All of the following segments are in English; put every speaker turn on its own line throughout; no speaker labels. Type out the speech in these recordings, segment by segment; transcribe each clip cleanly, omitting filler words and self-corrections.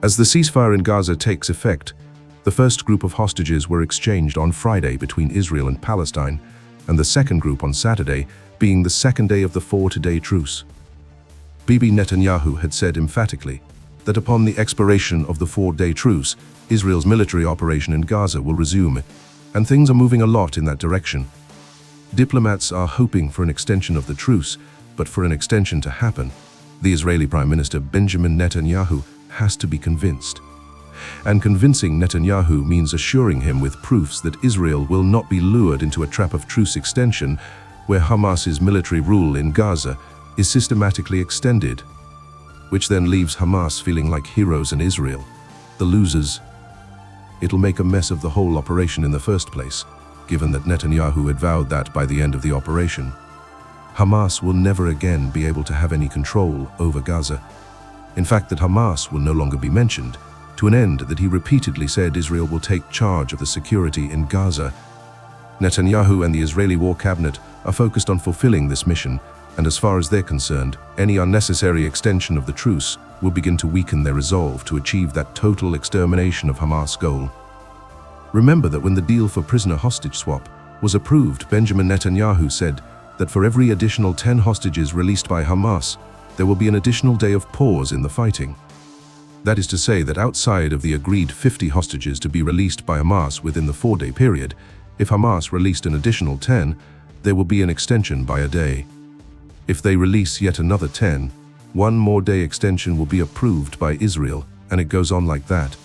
As the ceasefire in Gaza takes effect, the first group of hostages were exchanged on Friday between Israel and Palestine, and the second group on Saturday, being the second day of the 4-day truce. Bibi Netanyahu had said emphatically that upon the expiration of the 4-day truce, Israel's military operation in Gaza will resume, and things are moving a lot in that direction. Diplomats are hoping for an extension of the truce, but for an extension to happen, the Israeli Prime Minister Benjamin Netanyahu has to be convinced. And convincing Netanyahu means assuring him with proofs that Israel will not be lured into a trap of truce extension where Hamas's military rule in Gaza is systematically extended, which then leaves Hamas feeling like heroes and Israel, the losers. It'll make a mess of the whole operation in the first place, given that Netanyahu had vowed that by the end of the operation, Hamas will never again be able to have any control over Gaza. In fact, that Hamas will no longer be mentioned, to an end that he repeatedly said Israel will take charge of the security in Gaza. Netanyahu and the Israeli war cabinet are focused on fulfilling this mission, and as far as they're concerned, any unnecessary extension of the truce will begin to weaken their resolve to achieve that total extermination of Hamas goal. Remember that when the deal for prisoner hostage swap was approved, Benjamin Netanyahu said that for every additional 10 hostages released by Hamas, there will be an additional day of pause in the fighting. That is to say that outside of the agreed 50 hostages to be released by Hamas within the 4-day period, if Hamas released an additional 10, there will be an extension by a day. If they release yet another 10, one more day extension will be approved by Israel, and it goes on like that.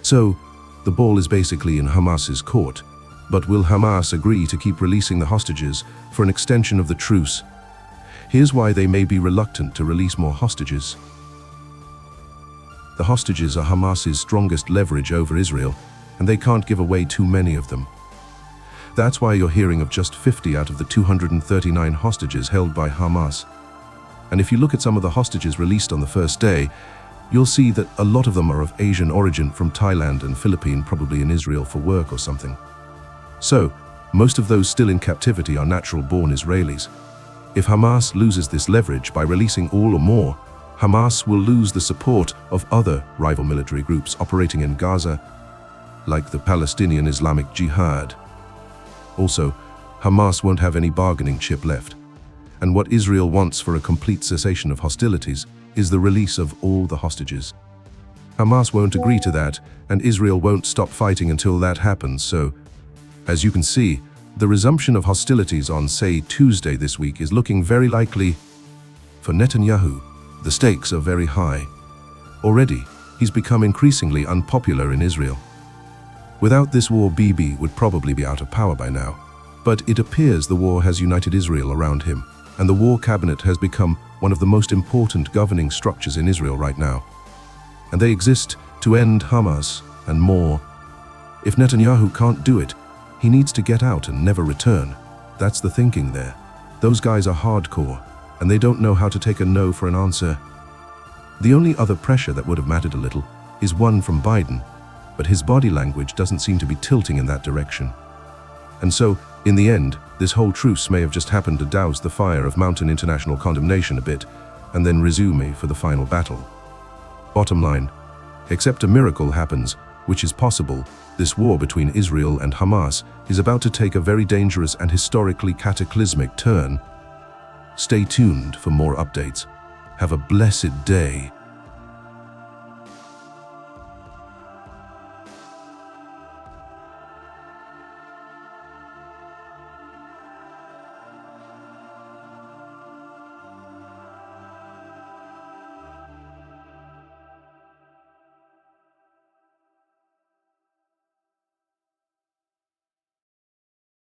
So, the ball is basically in Hamas's court. But will Hamas agree to keep releasing the hostages for an extension of the truce? Here's why they may be reluctant to release more hostages. The hostages are Hamas's strongest leverage over Israel, and they can't give away too many of them. That's why you're hearing of just 50 out of the 239 hostages held by Hamas. And if you look at some of the hostages released on the first day, you'll see that a lot of them are of Asian origin from Thailand and Philippines, probably in Israel for work or something. So, most of those still in captivity are natural-born Israelis. If Hamas loses this leverage by releasing all or more, Hamas will lose the support of other rival military groups operating in Gaza, like the Palestinian Islamic Jihad. Also, Hamas won't have any bargaining chip left. And what Israel wants for a complete cessation of hostilities is the release of all the hostages. Hamas won't agree to that, and Israel won't stop fighting until that happens, so, as you can see, the resumption of hostilities on, say, Tuesday this week is looking very likely. For Netanyahu, the stakes are very high. Already, he's become increasingly unpopular in Israel. Without this war, Bibi would probably be out of power by now. But it appears the war has united Israel around him, and the war cabinet has become one of the most important governing structures in Israel right now. And they exist to end Hamas and more. If Netanyahu can't do it, he needs to get out and never return. That's the thinking there. Those guys are hardcore, and they don't know how to take a no for an answer. The only other pressure that would have mattered a little is one from Biden, but his body language doesn't seem to be tilting in that direction. And so, in the end, this whole truce may have just happened to douse the fire of mountain international condemnation a bit, and then resume for the final battle. Bottom line, except a miracle happens, which is possible, this war between Israel and Hamas is about to take a very dangerous and historically cataclysmic turn. Stay tuned for more updates. Have a blessed day.